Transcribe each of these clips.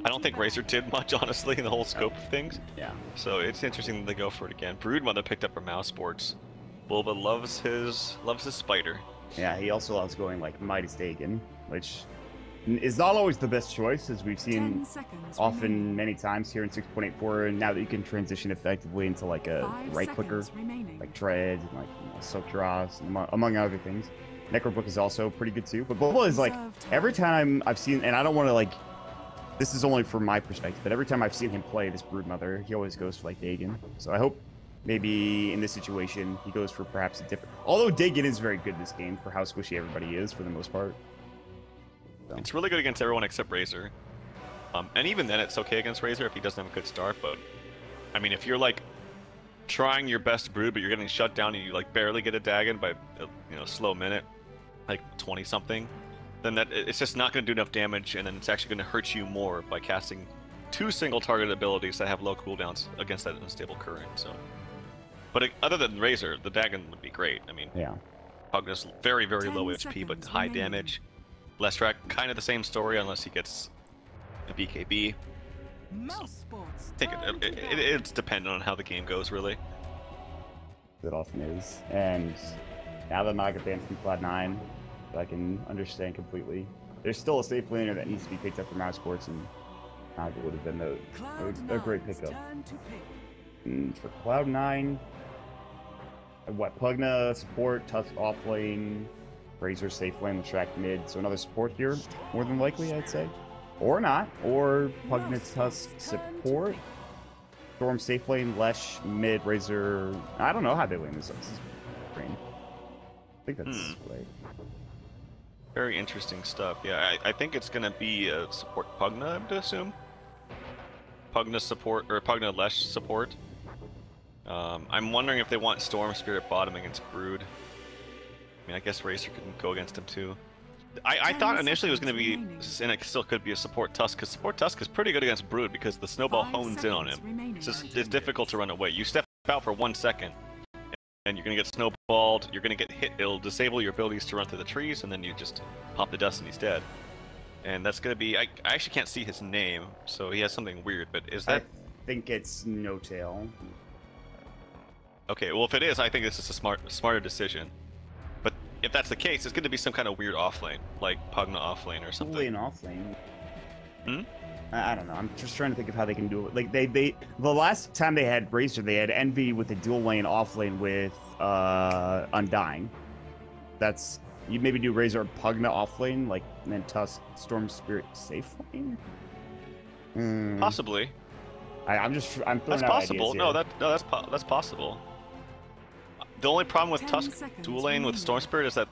I don't think Razor did much, honestly, in the whole scope of things. Yeah. So it's interesting that they go for it again. Broodmother picked up for mouse sports. Bulba loves his spider. Yeah, he also loves going like Mighty Dagon, which is not always the best choice, as we've seen often many times here in 6.84. And now that you can transition effectively into like a right clicker, like Dread, and like Silk Draws, among other things. Necrobook is also pretty good too. But Bulba is like every time I've seen, and I don't want to like. This is only from my perspective, but every time I've seen him play this Broodmother, he always goes for like Dagon. So I hope maybe in this situation he goes for perhaps a different. Although Dagon is very good in this game for how squishy everybody is for the most part. So. It's really good against everyone except Razor. And even then, it's okay against Razor if he doesn't have a good start. But I mean, if you're like trying your best to brood, but you're getting shut down and you like barely get a Dagon by slow minute, like 20 something. Then it's just not going to do enough damage, and then it's actually going to hurt you more by casting 2 single target abilities that have low cooldowns against that unstable current. So, but other than Razor, the Dagon would be great. I mean, yeah, Pugna's very low HP, but high damage. Lestrak, kind of the same story, unless he gets a BKB. So, I think it's dependent on how the game goes, really. It often is, and now that Naga banned from Cloud9. I can understand completely. There's still a safe laner that needs to be picked up for mouse sports, and Naga would have been a great pickup. And for Cloud9, what, Pugna support, Tusk off lane, Razor safe lane, Lestrak mid, so another support here, more than likely, I'd say. Or not, or Pugna Tusk support, Storm safe lane, Lesh mid, Razor. I don't know how they lane this up. This is brain. I think that's right. Very interesting stuff. Yeah, I think it's gonna be a support Pugna, I would assume. Pugna support or Pugna Lesh support. I'm wondering if they want Storm Spirit bottom against Brood. I mean, I guess Razor can go against him too. I thought initially it was going to be, and it still could be a support Tusk, because support Tusk is pretty good against Brood because the snowball hones in on him. It's difficult to run away. You step out for 1 second, and you're going to get snowballed, you're going to get hit, it'll disable your abilities to run through the trees, and then you just pop the dust and he's dead. And that's going to be, I actually can't see his name, so he has something weird, but is that... I think it's No Tail. Okay, well if it is, I think this is a smarter decision. But if that's the case, it's going to be some kind of weird offlane, like Pugna offlane or something. Probably an offlane. Hmm? I don't know. I'm just trying to think of how they can do it. Like the last time they had Razor, they had Envy with a dual lane offlane with Undying. That's, you'd maybe do Razor Pugna offlane, like, and then Tusk Storm Spirit safe lane. Possibly. I'm throwing that's out possible. ideas No, that's possible. The only problem with Tusk dual lane with Storm Spirit is that,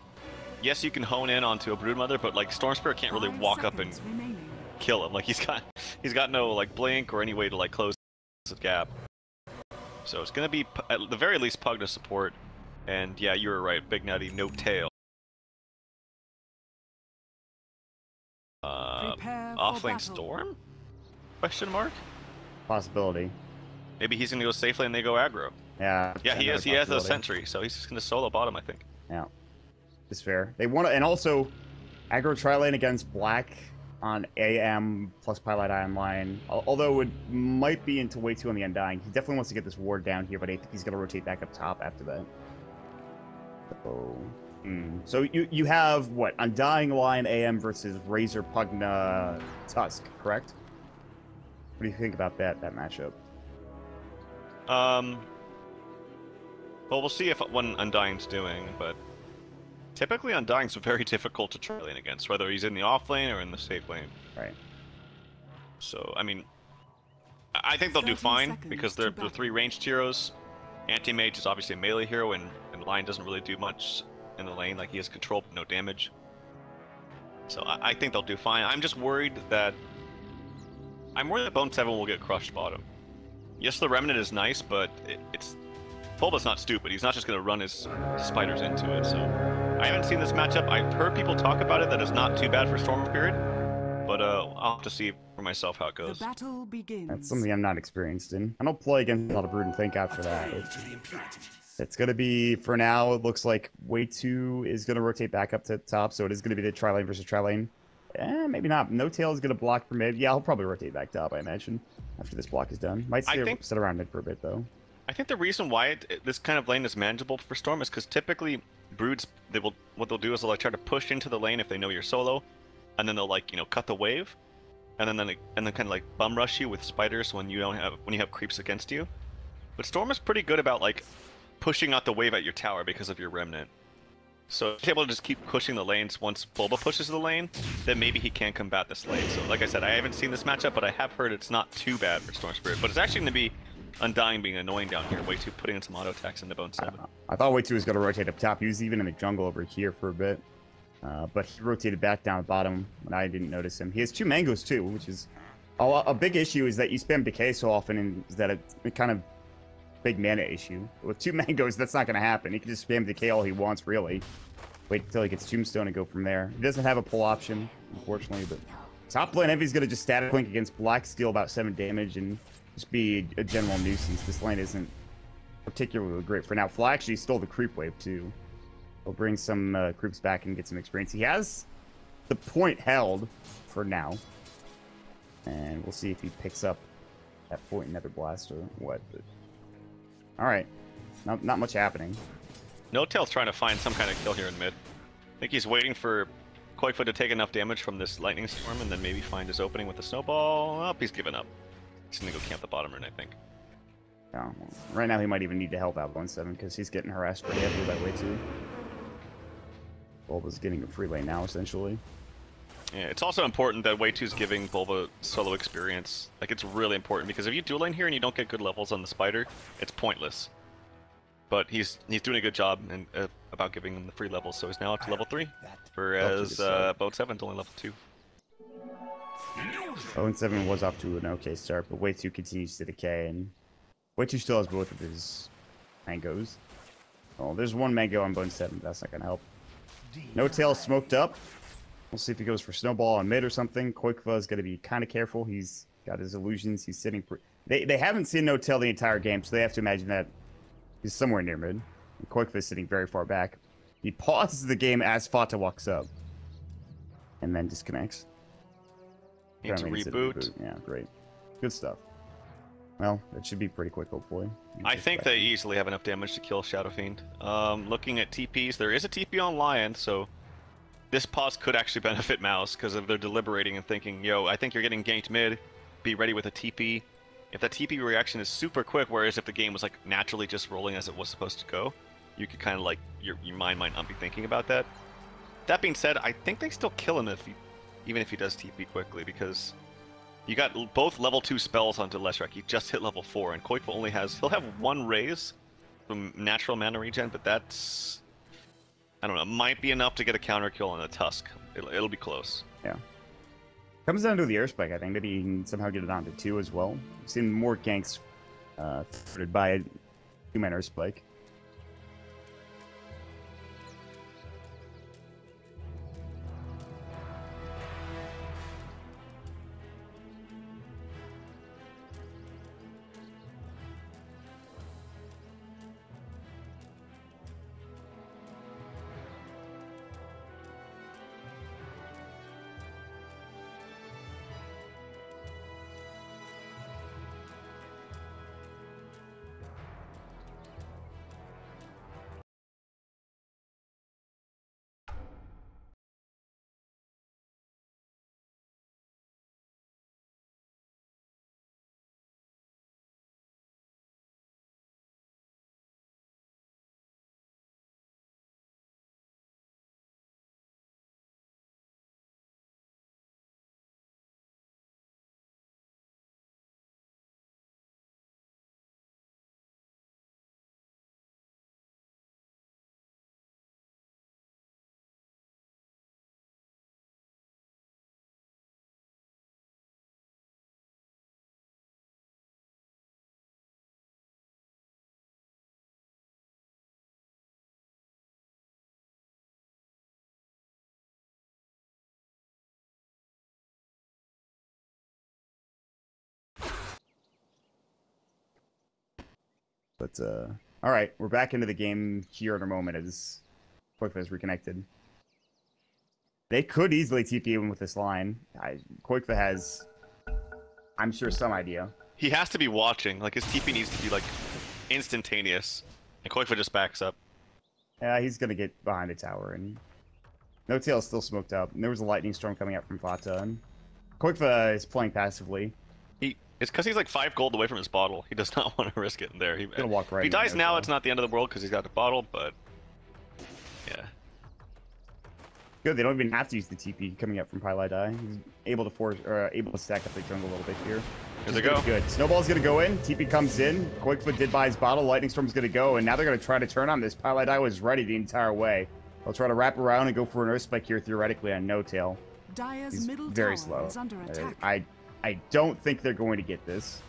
yes, you can hone in onto a Broodmother, but like Storm Spirit can't really walk up and kill him. Like he's got no like blink or any way to like close the gap. So it's gonna be at the very least Pugna support, and yeah, you were right, Big Nutty, No Tail. Offlane Storm? Question mark? Possibility. Maybe he's gonna go safe lane and they go aggro. Yeah. Yeah, he has a sentry, so he's just gonna solo bottom, I think. Yeah, it's fair. They want to, and also aggro tri-lane against Black on AM plus Pilot Ion line. Although it might be into way too on the Undying. He definitely wants to get this ward down here, but I think he's gonna rotate back up top after that. So you have what, Undying line AM versus Razor Pugna Tusk, correct? What do you think about that matchup? Well, we'll see what Undying's doing, but typically Undying's very difficult to try lane against, whether he's in the off lane or in the safe lane. Right. So, I mean, I think they'll do fine, because they're 3 ranged heroes. Anti-Mage is obviously a melee hero, and Lion doesn't really do much in the lane. Like, he has control but no damage. So I think they'll do fine. I'm just worried that... I'm worried that Bone 7 will get crushed bottom. Yes, the Remnant is nice, but it's... Bulba's not stupid. He's not just going to run his spiders into it, so... I haven't seen this matchup. I've heard people talk about it, that it's not too bad for Storm Spirit, but I'll have to see for myself how it goes. The battle begins. That's something I'm not experienced in. I don't play against a lot of Brood, and thank God for that. It's going to be, for now, it looks like Way 2 is going to rotate back up to the top, so it is going to be the tri-lane versus tri-lane. Maybe not. No Tail is going to block for mid. Yeah, I'll probably rotate back top, I imagine, after this block is done. Might sit around mid for a bit, though. I think the reason why this kind of lane is manageable for Storm is because typically Broods, what they'll do is they'll like try to push into the lane if they know you're solo, and then they'll like cut the wave, and then kind of like bum rush you with spiders when you have creeps against you. But Storm is pretty good about like pushing out the wave at your tower because of your remnant. So if he's able to just keep pushing the lanes once Bulba pushes the lane, then maybe he can combat this lane. So like I said, I haven't seen this matchup, but I have heard it's not too bad for Storm Spirit. But it's actually going to be Undying being annoying down here. Way too putting in some auto attacks into Bone 7. I thought Way 2 was going to rotate up top. He was even in the jungle over here for a bit. But he rotated back down at bottom when I didn't notice him. He has 2 mangoes too, which is a big issue is that you spam decay so often and that it's kind of big mana issue. With 2 mangoes, that's not going to happen. He can just spam decay all he wants, really. Wait until he gets Tombstone and go from there. He doesn't have a pull option, unfortunately, but top lane Heavy's going to just static blink against Black, steal about 7 damage, and just be a general nuisance. This lane isn't particularly great for now. Fly actually stole the creep wave, too. He'll bring some creeps back and get some experience. He has the point held for now. And we'll see if he picks up that point in Nether Blast or what. But... Alright. Not much happening. No Tail's trying to find some kind of kill here in mid. I think he's waiting for Koikfoot to take enough damage from this lightning storm and then maybe find his opening with the snowball. Oh, he's given up. He's gonna go camp the bottom rune, I think. Oh, well, right now he might even need to help out Bone 7 because he's getting harassed pretty heavily that way too. Bulba's getting a free lane now, essentially. Yeah, it's also important that Way 2's giving Bulba solo experience. Like, it's really important because if you dual lane here and you don't get good levels on the spider, it's pointless. But he's doing a good job about giving him the free levels, so he's now up to level 3, whereas Bone 7's only level 2. Bone 7 was off to an okay start, but Way 2 continues to decay, and Way 2 still has both of his mangoes. Oh, there's 1 mango on Bone 7, but that's not going to help. No Tail smoked up. We'll see if he goes for Snowball on mid or something. Koikva is going to be kind of careful. He's got his illusions. He's sitting... They haven't seen No Tail the entire game, so they have to imagine that he's somewhere near mid. And Koikva is sitting very far back. He pauses the game as Fata walks up. And then disconnects. Need to reboot. Yeah, great. Good stuff. Well, that should be pretty quick, hopefully. I think they easily have enough damage to kill Shadow Fiend. Looking at TPs, there is a TP on Lion, so this pause could actually benefit Mouse, because if they're deliberating and thinking, yo, I think you're getting ganked mid, be ready with a TP. If that TP reaction is super quick, whereas if the game was like naturally just rolling as it was supposed to go, you could kind of like, your mind might not be thinking about that. That being said, I think they still kill him even if he does TP quickly, because you got both level 2 spells onto Leshrac. He just hit level 4, and Koikva only he'll have 1 raise from natural mana regen, but that's, I don't know, might be enough to get a counter kill on a Tusk. It'll be close. Yeah. Comes down to the air spike, I think. Maybe he can somehow get it onto 2 as well. We've seen more ganks thwarted by a 2-man air spike. But, alright, we're back into the game here in a moment as Koikva is reconnected. They could easily TP even with this line. Koikfa has, I'm sure, some idea. He has to be watching. Like, his TP needs to be, like, instantaneous. And Koikfa just backs up. Yeah, he's going to get behind the tower. And No Tail is still smoked up. And there was a lightning storm coming out from Fata. And Koikfa is playing passively. It's because he's like 5 gold away from his bottle. He does not want to risk it in there. He's gonna walk right. If he dies now, it's not the end of the world because he's got the bottle, but yeah. Good, they don't even have to use the TP coming up from Pylai. He's able to stack up the jungle a little bit here. Here they go. Good. Snowball's gonna go in. TP comes in. Koikfa did buy his bottle. Lightning Storm's gonna go, and now they're gonna try to turn on this. Pylai was ready the entire way. They'll try to wrap around and go for an Earth Spike here theoretically on No Tail. He's very slow. I don't think they're going to get this.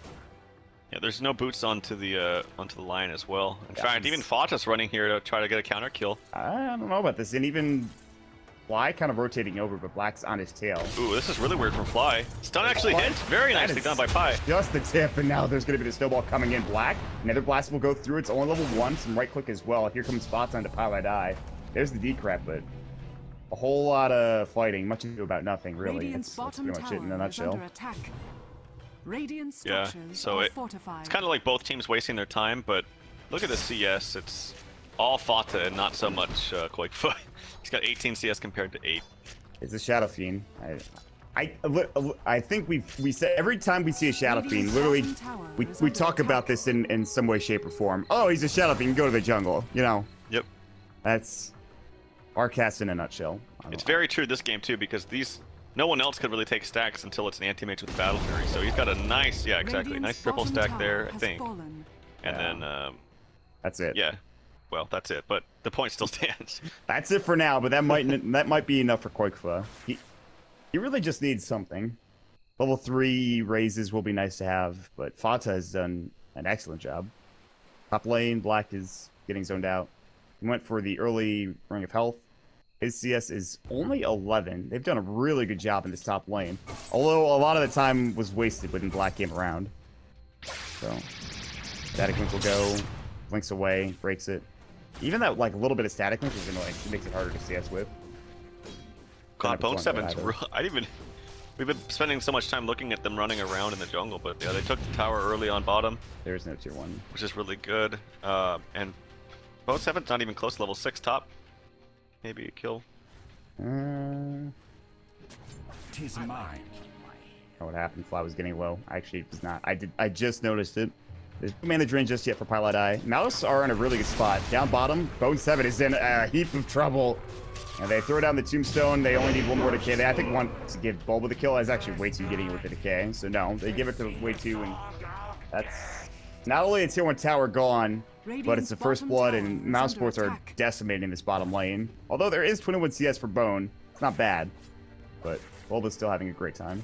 Yeah, there's no boots onto the line as well. In fact, even Fata's running here to try to get a counter kill. I don't know about this, and even Fly kind of rotating over, but Black's on his tail. Ooh, this is really weird from Fly. Stun actually hits. Very nicely done by Pi. Just the tip, and now there's going to be the snowball coming in. Black, another blast will go through. It's only level 1, some right click as well. Here comes Spots onto Pylai. There's the decrep, but a whole lot of fighting, much ado about nothing, really. That's pretty much it in a nutshell. Yeah, so it's kind of like both teams wasting their time, but look at the CS. It's all Fata and not so much Koikfa. He's got 18 CS compared to 8. It's a Shadow Fiend. I think we said every time we see a Shadow Fiend, literally, we talk about this in some way, shape, or form. Oh, he's a Shadow Fiend. Go to the jungle. You know. Yep. That's Arcast in a nutshell. It's very true this game too, because no one else could really take stacks until it's an anti-mage with Battle Fury. So he's got a nice, yeah, exactly, nice triple stack there, I think. And then, that's it. Yeah, well, that's it. But the point still stands. That's it for now. But that might be enough for Koikfa. He really just needs something. Level 3 raises will be nice to have, but Fata has done an excellent job. Top lane, Black is getting zoned out. He went for the early Ring of Health. His CS is only 11. They've done a really good job in this top lane. Although a lot of the time was wasted when Black came around. So, Static Link will go. Links away, breaks it. Even that like a little bit of Static Link is annoying. It makes it harder to CS with. God, Bone 7's we've been spending so much time looking at them running around in the jungle, but yeah, they took the tower early on bottom. There's no tier 1. Which is really good. And Bone 7's not even close to level 6 top. Maybe a kill. Tis mine. Oh, what happened? Fly was getting low. Actually, it was not. I just noticed it. There's no mana drain just yet for Pylai. Mouse are in a really good spot. Down bottom, Bone 7 is in a heap of trouble. And they throw down the tombstone. They only need 1 more decay. They, I think, want to give Bulba the kill. Is actually way too getting it with the decay. So no, they give it to way too, and that's not only a tier 1 tower gone, but it's the first blood, and Mouse Sports are decimating this bottom lane. Although there is 21 CS for Bone, it's not bad, but Bulba's still having a great time.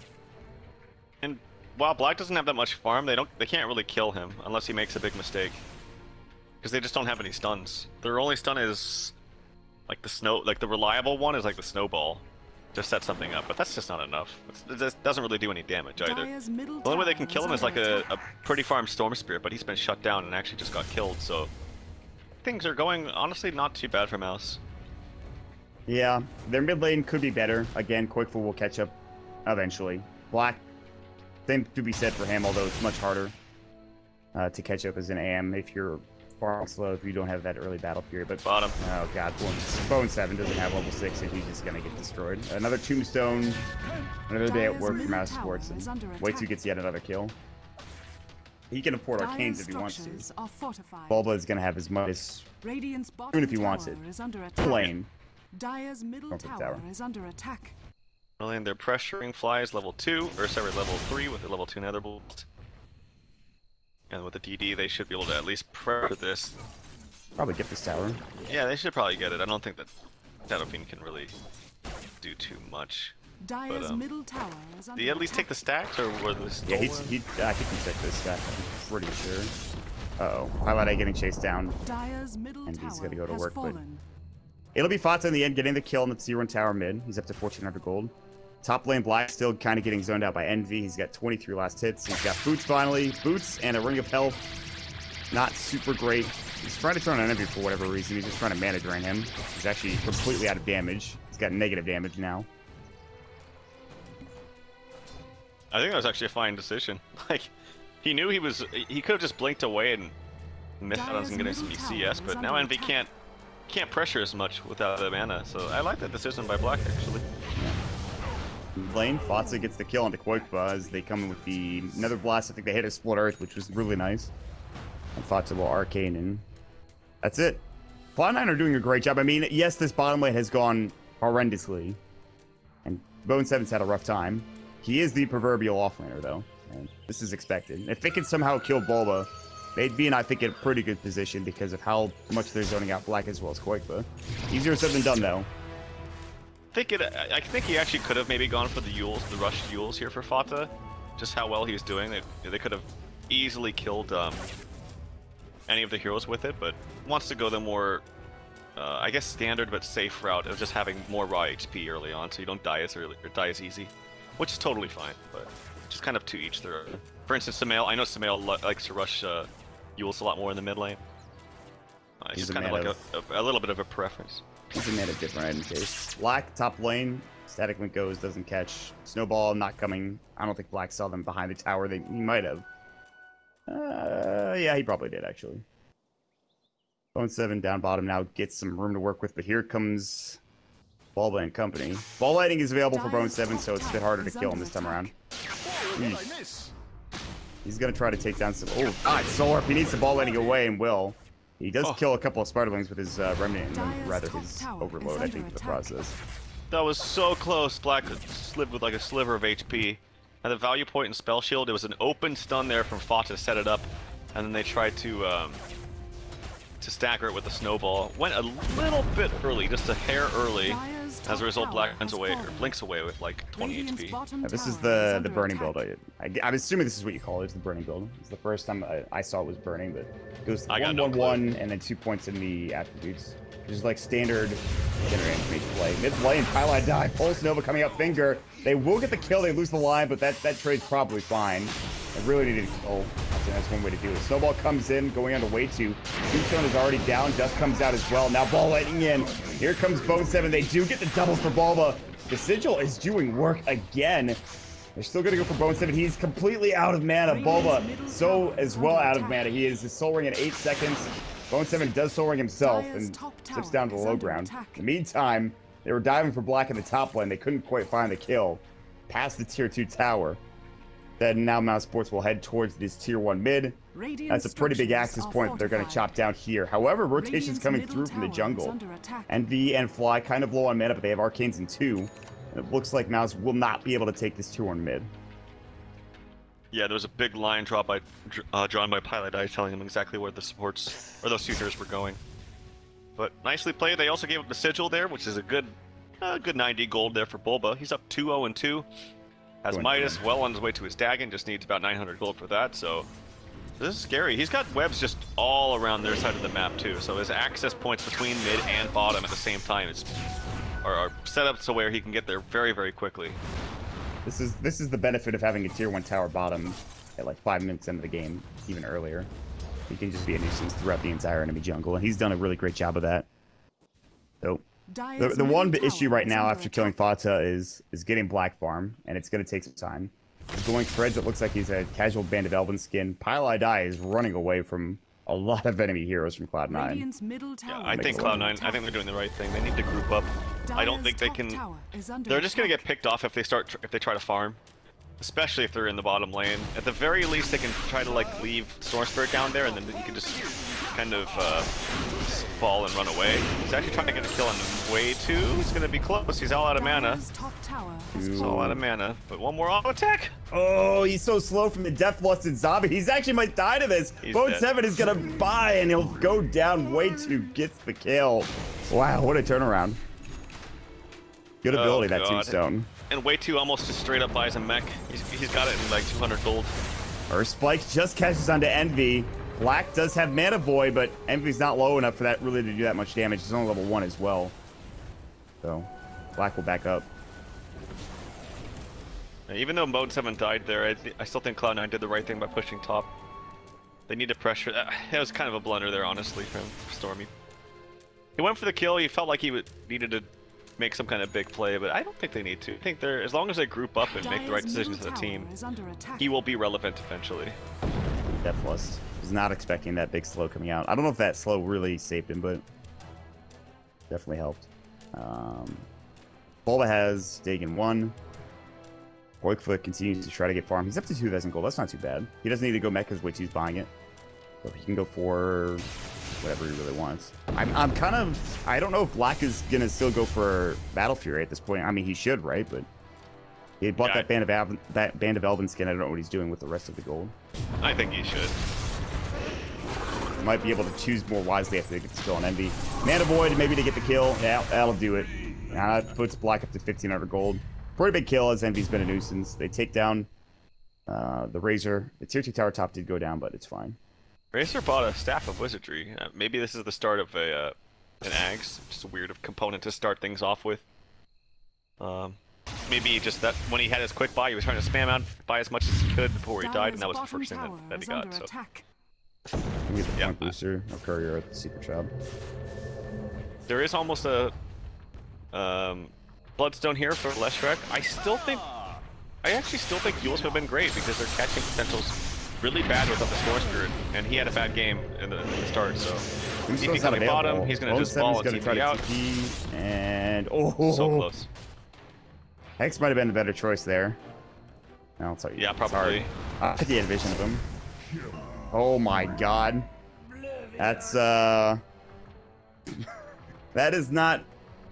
And while Black doesn't have that much farm, they can't really kill him unless he makes a big mistake, because they just don't have any stuns. Their only stun is like the reliable one is like the snowball to set something up, but that's just not enough. It doesn't really do any damage either. The only way they can kill him is like a pretty farm Storm Spirit, but he's been shut down and actually just got killed, so things are going, honestly, not too bad for Mouse. Yeah, their mid lane could be better. Again, Koikfa will catch up eventually. Black, same to be said for him, although it's much harder to catch up as an AM if you're far slow, if you don't have that early Battle Fury. But bottom. Oh god, Bone 7 doesn't have level 6 and he's just gonna get destroyed. Another tombstone, another day at work for Mouse Sports, and Way2 gets yet another kill. He can afford arcanes if he wants to. Bulba is gonna have his Midas soon if he wants it. Plain. Dire's middle tower is under attack. And they're pressuring Flies level 2, or sorry, level 3 with the level 2 Netherbolt. And with the DD, they should be able to at least pressure this. Probably get this tower. Yeah, they should probably get it. I don't think that Shadow Fiend can really do too much. Dire's middle tower is under did he at least take the stacks, or were this? Yeah, I think he took this stack. I'm pretty sure. Uh-oh. Pylai getting chased down. Dire's middle and he's tower gonna go to work, fallen. but it'll be Fata in the end, getting the kill on the tier 1 tower mid. He's up to 1400 gold. Top lane Black still kind of getting zoned out by Envy. He's got 23 last hits. He's got Boots finally. Boots and a Ring of Health. Not super great. He's trying to turn on Envy for whatever reason. He's just trying to mana drain him. He's actually completely out of damage. He's got negative damage now. I think that was actually a fine decision. Like, he knew he could have just blinked away and missed out on getting some ECS, but now Envy can't pressure as much without the mana, so I like that decision by Black, actually. Lane, Fatsa gets the kill onto Quoikba as they come in with the Nether Blast. I think they hit a Split Earth, which was really nice. And Fatsa will Arcane, and that's it. Cloud9 are doing a great job. I mean, yes, this bottom lane has gone horrendously, and Bone7's had a rough time. He is the proverbial offlaner, though, and this is expected. If they can somehow kill Bulba, they'd be in, I think, in a pretty good position because of how much they're zoning out Black as well as Quoikba. Easier said than done, though. I think he actually could have maybe gone for the Yules, the rushed Yules here for Fata. Just how well he was doing. They could have easily killed any of the heroes with it, but wants to go the more, I guess, standard but safe route of just having more raw HP early on, so you don't die as early or die as easy, which is totally fine. But just kind of to each their own. For instance, Sumail, I know Sumail likes to rush Yules a lot more in the mid lane. It's just kind of like a little bit of a preference. He's a man of different item case. Black, top lane, Static Link goes, doesn't catch. Snowball not coming. I don't think Black saw them behind the tower. He might have. Yeah, he probably did, actually. Bone7 down bottom now gets some room to work with, but here comes Bulba and company. Ball lighting is available for Bone7, so it's a bit harder to kill him this time around. He's going to try to take down some... Oh, God, Solar. He needs the ball lighting away and will. He does kill a couple of Spiderlings with his Remnant, and rather his Overload, I think, in the process. That was so close. Black slid with like a sliver of HP. At the value point and Spell Shield, it was an open stun there from Fata to set it up, and then they tried to stagger it with the Snowball. Went a little bit early, just a hair early. As a result, Black runs away, or blinks away with like 20 HP. Yeah, this is the burning build. I'm assuming this is what you call it. It's the burning build. It's the first time I saw it was burning, but it goes 1-1-1 and then 2 points in the attributes. Which is like standard animation play. Mid lane, Pylai die. Pulse Nova coming up, Finger. They will get the kill. They lose the line, but that trade's probably fine. They really needed to kill. That's one way to do it. Snowball comes in, going on to way 2. Tombstone is already down. Dust comes out as well. Now ball lighting in. Here comes Bone7. They do get the doubles for Bulba. The Sigil is doing work again. They're still going to go for Bone7. He's completely out of mana. Bulba so as well out of mana. He is Soul Ring in 8 seconds. Bone7 does Soul Ring himself and slips down to the low ground. In the meantime, they were diving for Black in the top lane. They couldn't quite find the kill past the tier 2 tower. Then now Mouse Sports will head towards this tier 1 mid. That's a pretty big access point that they're going to chop down here. However, rotation's coming through from the jungle. Envy and Fly kind of low on mana, but they have Arcanes in 2. And it looks like Mouse will not be able to take this tier 1 mid. Yeah, there was a big line drawn by Pylai telling them exactly where the supports, or those suitors were going. But nicely played. They also gave up the Sigil there, which is a good 90 gold there for Bulba. He's up 2-0-2. Has Midas well on his way to his Dagon, just needs about 900 gold for that, so this is scary. He's got webs just all around their side of the map too, so his access points between mid and bottom at the same time are set up to where he can get there very, very quickly. This is the benefit of having a tier 1 tower bottom at like 5 minutes into the game, even earlier. He can just be a nuisance throughout the entire enemy jungle, and he's done a really great job of that. So the one issue right now after killing Fata is getting Black Farm, and it's going to take some time. He's going Threads, it looks like he's a casual Band of Elven skin. Pylai Die is running away from a lot of enemy heroes from Cloud9. Yeah, I think Cloud9, I think they're doing the right thing. They need to group up. I don't think they can... They're just going to get picked off if they try to farm. Especially if they're in the bottom lane. At the very least, they can try to like leave Storm Spirit down there, and then you can just kind of fall and run away. He's actually trying to get a kill on way 2. He's going to be close. He's all out of mana. He's all out of mana. But one more auto attack. Oh, he's so slow from the death-lusted zombie. He's actually might die to this. Bone7 is going to buy, and he'll go down way 2. Gets the kill. Wow, what a turnaround. Good ability, that Tombstone. And way 2 almost just straight up buys a mech. He's got it in like 200 gold. Earth Spike just catches onto Envy. Black does have Mana Void, but Envy's not low enough for that really to do that much damage. He's only level 1 as well. So, Black will back up. Even though Bone7 died there, I still think Cloud9 did the right thing by pushing top. They need to pressure. That was kind of a blunder there, honestly, from Stormy. He went for the kill. He felt like he needed to make some kind of big play, but I don't think they need to. I think they're, as long as they group up and make the right decisions as a team, he will be relevant eventually. Death Lust. Was not expecting that big slow coming out. I don't know if that slow really saved him, but definitely helped. Bulba has Dagon 1. Koikfa continues to try to get farm. He's up to 2,000 gold. That's not too bad. He doesn't need to go mechas, which he's buying it. So he can go for whatever he really wants. I'm kind of... I don't know if Black is going to still go for Battle Fury at this point. I mean, he should, right? But he bought that Band of Elven skin. I don't know what he's doing with the rest of the gold. I think he should. Might be able to choose more wisely after they get the skill on Envy. Mana Void, maybe to get the kill. Yeah, that'll do it. That puts Black up to 1,500 gold. Pretty big kill, as Envy's been a nuisance. They take down the Razor. The tier 2 tower top did go down, but it's fine. Razor bought a Staff of Wizardry. Maybe this is the start of an Aghs. Just a weird component to start things off with. Maybe just that when he had his quick buy, he was trying to spam out, buy as much as he could before he died, and that was the first thing that he got. So. We get the point booster or courier at the secret shop. There is almost a Bloodstone here for Leshrac. I actually still think Duels have been great because their catching potential's really bad without the Storm Spirit, and he had a bad game in the start. So if he can get bottom, he's gonna just ball and TP out. And so close. Hex might have been the better choice there. I'll tell you. Yeah, probably. I think he had vision of him. Oh my god. That's that is not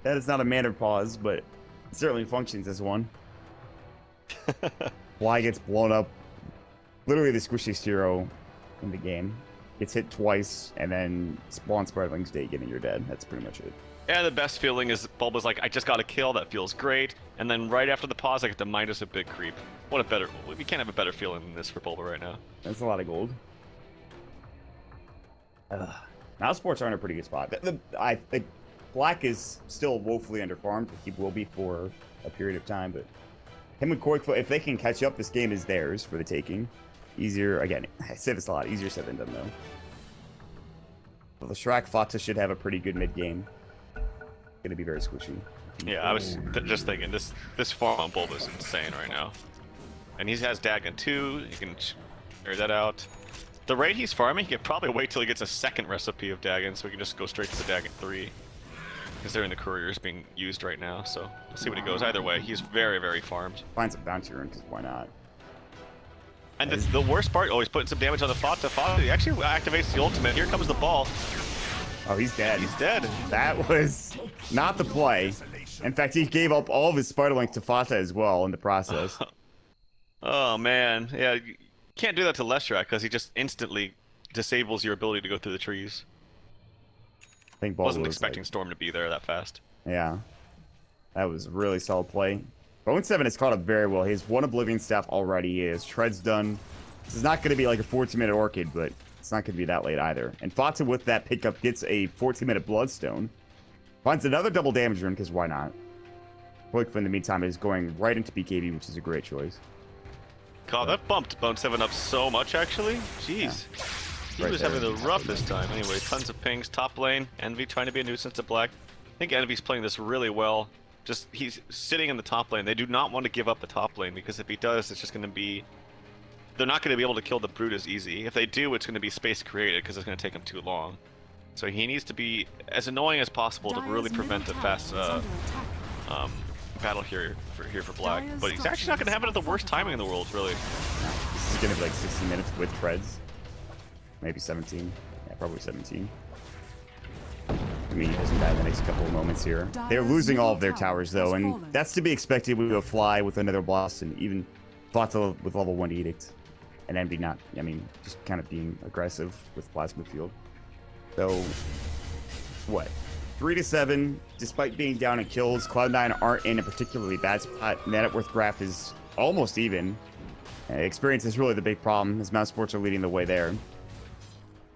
a manner pause, but it certainly functions as one. Fly gets blown up. Literally the squishiest hero in the game. Gets hit twice and then spawns Sparkling's Dagon and you're dead. That's pretty much it. Yeah, the best feeling is Bulba's like, I just got a kill, that feels great. And then right after the pause, I get to minus a big creep. What a better, we can't have a better feeling than this for Bulba right now. That's a lot of gold. Now sports are in a pretty good spot. I think Black is still woefully underfarmed. He will be for a period of time, but him and Koikfa, if they can catch up, this game is theirs for the taking. Easier, again, I say this a lot, easier said than done though. But the Shrek Fata should have a pretty good mid game. Gonna be very squishy. Yeah, I was just thinking, this farm on Bulba is insane right now. And he has Dagon 2, you can clear that out. The rate he's farming, he could probably wait till he gets a second recipe of Dagon, so we can just go straight to the Dagon 3. Because they're in the couriers being used right now, so we'll see what he goes. Either way, he's very, very farmed. Find some bounty rune, because why not? And the worst part, he's putting some damage on the Fata. Fata actually activates the ultimate. Here comes the ball. Oh, he's dead. He's dead. That was not the play. In fact, he gave up all of his Spider-Link to Fata as well in the process. Oh, man. Yeah, you can't do that to Leshrac because he just instantly disables your ability to go through the trees. I think Bulba wasn't expecting Storm to be there that fast. Yeah. That was a really solid play. Bone 7 has caught up very well. He has one Oblivion Staff already. He has Treads done. This is not going to be like a 14-minute Orchid, but it's not going to be that late either. And Fata with that pickup gets a 14-minute Bloodstone. Finds another double damage rune, because why not? Koikfa in the meantime is going right into BKB, which is a great choice. God, that bumped Bone 7 up so much, actually. Jeez. Yeah. He was having the roughest time. Anyway, tons of pings. Top lane. Envy trying to be a nuisance to Black. I think Envy's playing this really well. Just, he's sitting in the top lane. They do not want to give up the top lane, because if he does, it's just going to be... They're not going to be able to kill the Brute as easy. If they do, it's going to be space created, because it's going to take them too long. So he needs to be as annoying as possible to really prevent a fast battle here for Black. But he's actually not going to have it at the worst timing in the world, really. No, this is going to be like 16 minutes with Treads. Maybe 17. Yeah, probably 17. To me, he doesn't die in the next couple of moments here. They're losing all of their towers, though, and that's to be expected with a Fly with another boss, and even Fata with level 1 Edict. And Envy not, I mean, just kind of being aggressive with Plasma Field. So, what? 3-7, despite being down in kills, Cloud9 aren't in a particularly bad spot. Net worth graph is almost even. Experience is really the big problem, as Mouse Sports are leading the way there.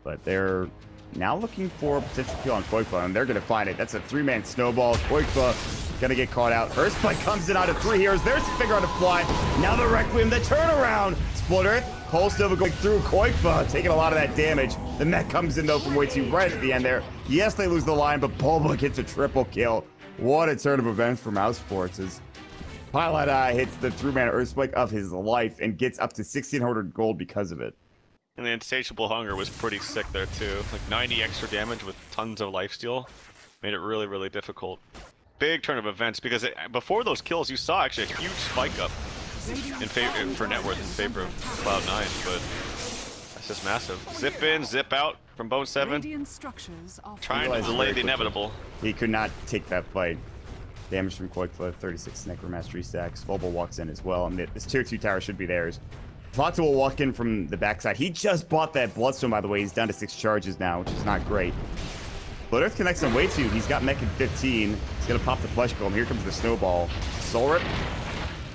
But they're now looking for a potential kill on Koikfa, and they're going to find it. That's a 3-man snowball. Koikfa going to get caught out. Earth Spike comes in out of 3 heroes. There's a figure on a fly. Now the Requiem, the turnaround. Split Earth. Pulse Nova going through. Koikfa taking a lot of that damage. The mech comes in, though, from way too right at the end there. Yes, they lose the line, but Bulba gets a triple kill. What a turn of events for Mouse Sports as Pilot Eye hits the 3-mana Earthquake of his life and gets up to 1,600 gold because of it. And the Insatiable Hunger was pretty sick there too. Like 90 extra damage with tons of lifesteal. Made it really, really difficult. Big turn of events because before those kills you saw actually a huge spike up in favor for net worth in favor of Cloud9, but that's just massive. Zip in, zip out from Bone 7. Trying to delay the inevitable. He could not take that fight. Damage from Quake Flip, 36 Necromastery stacks. Volbo walks in as well, and this tier 2 tower should be theirs. Fatu will walk in from the backside. He just bought that Bloodstone, by the way. He's down to 6 charges now, which is not great. But Earth connects him way too. He's got mech at 15. He's going to pop the Flesh Golem. Here comes the Snowball. Soul Rip.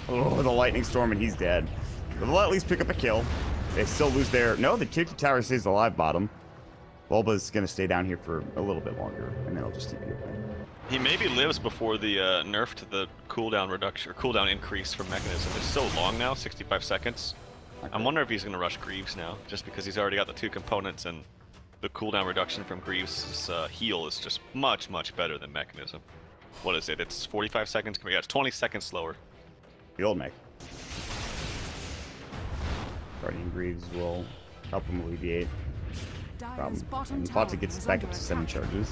Oh, the Lightning Storm, and he's dead. But they'll at least pick up a kill. They still lose their... No, the tier 2 tower stays alive bottom. Bulba's going to stay down here for a little bit longer, and then I'll just TP away. He maybe lives before the nerf to the cooldown reduction or cooldown increase for Mechanism. It's so long now, 65 seconds. Okay. I'm wondering if he's going to rush Greaves now, just because he's already got the 2 components, and the cooldown reduction from Greaves' heal is just much, much better than Mechanism. What is it? It's 45 seconds? Yeah, it's 20 seconds slower. The old mech. Guardian Greaves will help him alleviate the problem. And Fatu gets back up to 7 charges.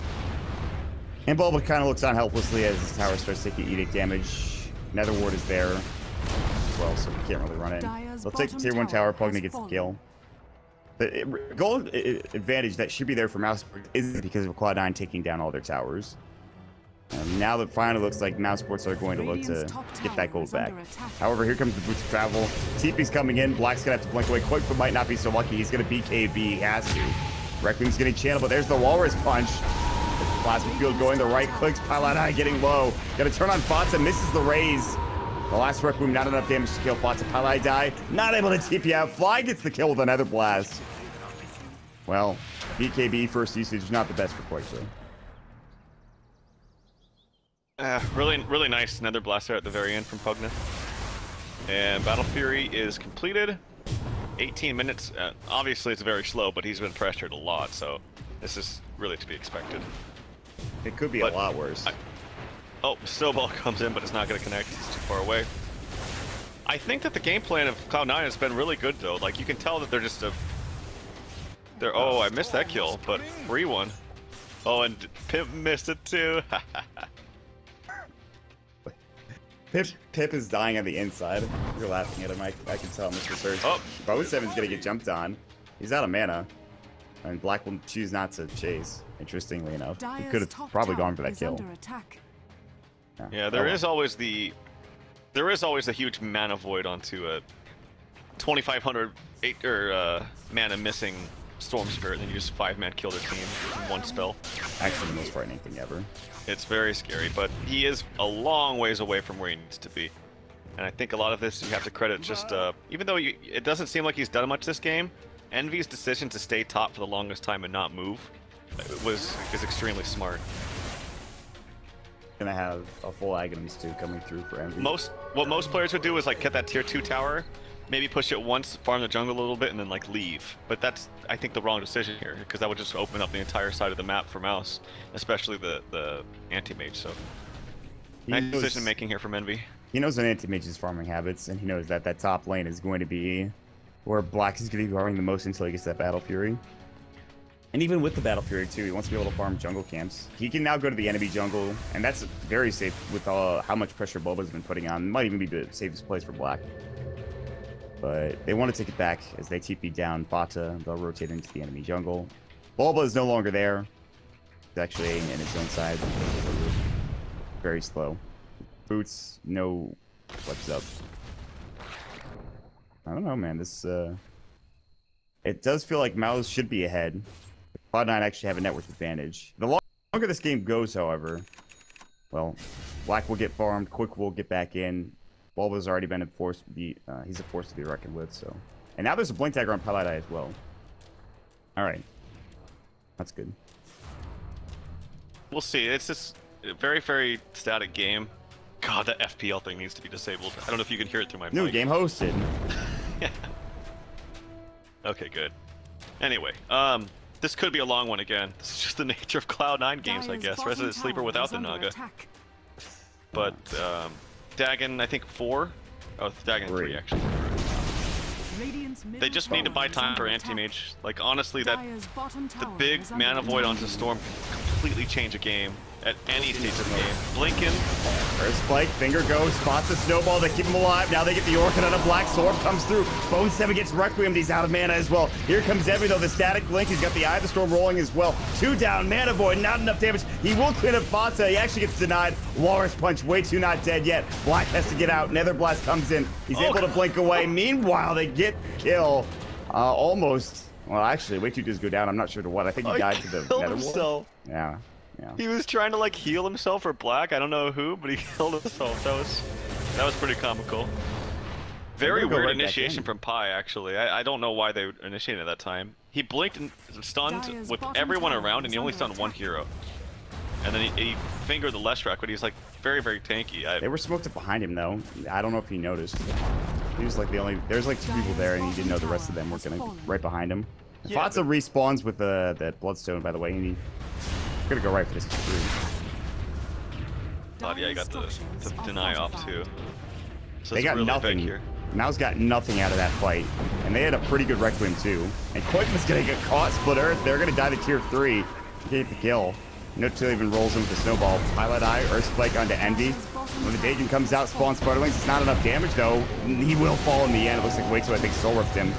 And Bulba kind of looks on helplessly as his tower starts taking Edict damage. Nether Ward is there as well, so we can't really run it. They'll take the tier 1 tower, Pugna gets the kill. The goal advantage that should be there for Mouse is because of Cloud9 taking down all their towers. Now that finally looks like Mouse Sports are going to look to get that gold back. However, here comes the Boots of Travel. TP's coming in. Black's going to have to blink away. Quick might not be so lucky. He's going to BKB. He has to. Requiem's getting channeled, but there's the Walrus Punch. Plasma Field going the right clicks. Pilot Eye getting low. Gonna turn on Fata. Misses the raise. The last Requiem, not enough damage to kill Fata. Pilot Eye die. Not able to TP out. Fly gets the kill with another blast. Well, BKB first usage is not the best for Quakeso. Really nice Nether Blaster at the very end from Pugna. And Battle Fury is completed. 18 minutes. Obviously, it's very slow, but he's been pressured a lot, so this is really to be expected. It could be a lot worse. Oh, Snowball comes in, but it's not going to connect. It's too far away. I think that the game plan of Cloud9 has been really good, though. Like, you can tell that they're just oh, I missed that kill, but free one. Oh, and Pip missed it, too. Pip is dying on the inside. You're laughing at him. I can tell, Mr. Surge. Oh. Bone 7's going to get jumped on. He's out of mana. And Black will choose not to chase, interestingly enough. He could have probably gone for that kill. Yeah, there is always the huge mana void onto a 2,500 mana missing Storm Spirit, and then you just 5-man kill their team in one spell. Actually, the most frightening thing ever. It's very scary, but he is a long ways away from where he needs to be. And I think a lot of this you have to credit just, even though it doesn't seem like he's done much this game, Envy's decision to stay top for the longest time and not move is extremely smart. Gonna have a full Aghanim too coming through for Envy. What most players would do is like get that tier 2 tower, maybe push it once, farm the jungle a little bit, and then like leave. But that's, I think, the wrong decision here, because that would just open up the entire side of the map for Mouse, especially the anti-mage. So nice decision making here from Envy. He knows an anti-mage's farming habits, and he knows that that top lane is going to be where Black is going to be farming the most until he gets that Battle Fury. And even with the Battle Fury too, he wants to be able to farm jungle camps. He can now go to the enemy jungle, and that's very safe with how much pressure Bulba's been putting on. Might even be the safest place for Black. But they want to take it back as they TP down Fata. They'll rotate into the enemy jungle. Bulba is no longer there. He's actually in his own side. Very slow. Boots, no flips up. I don't know, man. This it does feel like Mouse should be ahead. Cloud9 actually have a network advantage. The longer this game goes, however, well, Black will get farmed, Quick will get back in. Bulba's already been he's a force to be reckoned with, so. And now there's a blink dagger on Pilot Eye as well. Alright. That's good. We'll see. It's just a very, very static game. God, that FPL thing needs to be disabled. I don't know if you can hear it through my New mic. game hosted. Yeah. Okay, good. Anyway, this could be a long one again. This is just the nature of Cloud9 games, I guess. Resident Sleeper without the Naga. but Dagon, I think 4. Oh, Dagon 3 actually. They just need to buy time for Anti-Mage. Like, honestly, the big Mana Void onto Storm can completely change a game at any stage of the game. Blinking. First Spike, Finger goes, spots a snowball to keep him alive. Now they get the Orchid on a Black Sword, comes through. Bone 7 gets Requiem, he's out of mana as well. Here comes Evvy though, the Static Link, he's got the Eye of the Storm rolling as well. 2 down, Mana Void, not enough damage. He will clean up Fata, he actually gets denied. Walrus Punch, way too not dead yet. Black has to get out, Nether Blast comes in. He's able to blink away. Meanwhile, they get kill. Almost. Well, actually, way too does go down. I'm not sure to what. I think he died to the Nether Ward. Yeah. Yeah. He was trying to like heal himself or Black. I don't know who, but he killed himself. That was pretty comical. Very weird initiation from Pi, actually. I don't know why they initiated at that time. He blinked and stunned with everyone around, and he only stunned 1 hero. And then he fingered the Leshrac, but he's like very, very tanky. They were smoked up behind him though. I don't know if he noticed. He was like the only. There's like 2 people there, and he didn't know the rest of them were gonna right behind him. Yeah, Fatsa respawns with that Bloodstone, by the way, and he's gonna go right for this 3. Oh yeah, he got the deny off too. So they got really nothing here. Now's got nothing out of that fight, and they had a pretty good Requiem too. And Quake was gonna get caught, Split Earth. They're gonna die to tier 3. Get the kill. No-Till even rolls in with the snowball. Pilot Eye, Earth Spike onto Envy. When the Dagon comes out, spawns Spartalings. It's not enough damage though. He will fall in the end. It looks like Wake, so I think Soul Ripped him.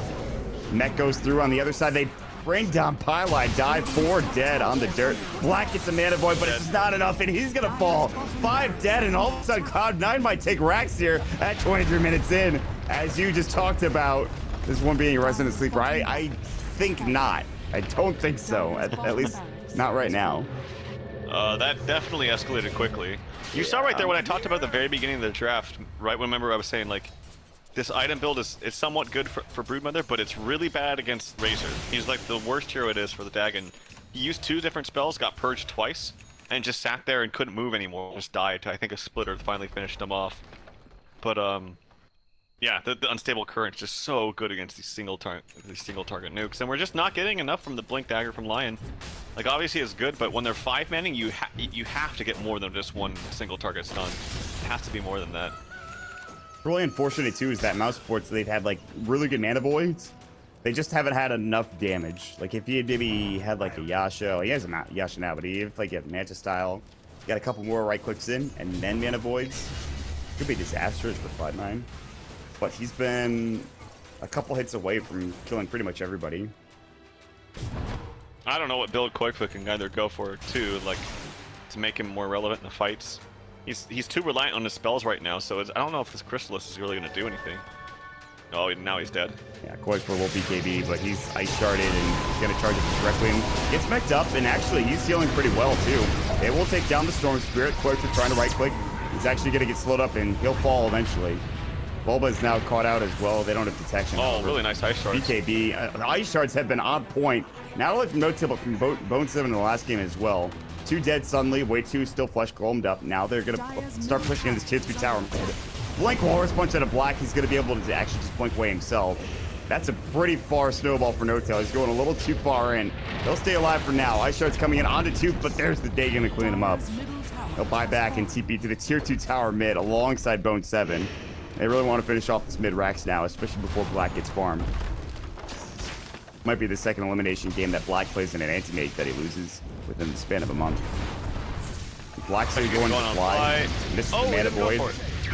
Mech goes through on the other side. They bring down Pilot, die 4 dead on the dirt. Black gets a Mana Void, but it's not enough, and he's gonna fall. 5 dead, and all of a sudden Cloud9 might take Rax here at 23 minutes in. As you just talked about, this one being a Resident Sleeper. I think not. I don't think so. At least not right now. That definitely escalated quickly. You saw right there when I talked about the very beginning of the draft, right? Remember I was saying like, this item build is somewhat good for Broodmother, but it's really bad against Razor. He's like the worst hero it is for the Dagon. He used 2 different spells, got purged twice, and just sat there and couldn't move anymore. Just died. I think a Splitter finally finished him off. But yeah, the Unstable Current's just so good against these single target nukes, and we're just not getting enough from the Blink Dagger from Lion. Like obviously it's good, but when they're 5-manning, you have to get more than just 1 single target stun. It has to be more than that. Really unfortunate too is that Mousesports, they've had like really good Mana Voids. They just haven't had enough damage. Like if he had maybe had like a Yasha, well, he has a Yasha now, but if like you have Manta style, got a couple more right clicks in and then Mana Voids, could be disastrous for Cloud9. But he's been a couple hits away from killing pretty much everybody. I don't know what build Quakefoot can either go for too, like to make him more relevant in the fights. He's too reliant on his spells right now, so I don't know if this Chrysalis is really going to do anything. Oh, now he's dead. Yeah, Quakefoot will BKB, but he's Ice Sharded and he's going to charge up his Requiem. Gets mech'd up, and actually he's healing pretty well too. They will take down the Storm Spirit. Quakefoot trying to right click. He's actually going to get slowed up, and he'll fall eventually. Bulba is now caught out as well. They don't have detection. Oh, really nice Ice Shards. BKB. The Ice Shards have been on point. Not only from No-Till, but from Bone 7 in the last game as well. 2 dead suddenly. Way 2 still flesh gloamed up. Now they're going to start pushing in this tier 3 tower. Blink Walrus Punch out of Black. He's going to be able to actually just blink away himself. That's a pretty far snowball for No-Till. He's going a little too far in. He'll stay alive for now. Ice Shards coming in onto 2, but there's the Dagon to clean him up. He'll buy back and TP to the tier 2 tower mid alongside Bone 7. They really want to finish off this mid-Rax now, especially before Black gets farmed. Might be the second elimination game that Black plays in an Anti-Mage that he loses within the span of a month. Black's going to fly. Misses the Mana Void.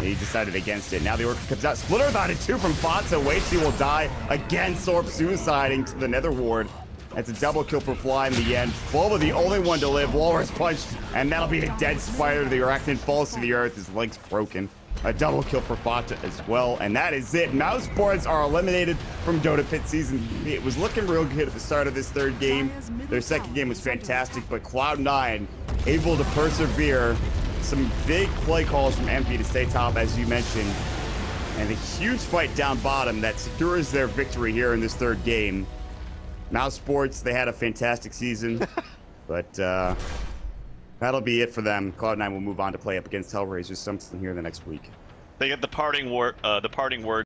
He decided against it. Now the Orchid comes out. Splitter about it 2 from Fata. Wei-Chi will die again. Sorp suiciding to the Nether Ward. That's a double kill for Fly in the end. Bulba the only one to live. Walrus Punch, and that'll be a dead spider. The Arachnid falls to the earth. His leg's broken. A double kill for Fata as well, and that is it. Mousesports are eliminated from Dota Pit Season. It was looking real good at the start of this 3rd game. Their 2nd game was fantastic, but Cloud9 able to persevere. Some big play calls from MP to stay top, as you mentioned, and a huge fight down bottom that secures their victory here in this 3rd game. Mousesports, they had a fantastic season, but that'll be it for them. Cloud9 will move on to play up against Hellraiser sometime here in the next week. They get the parting word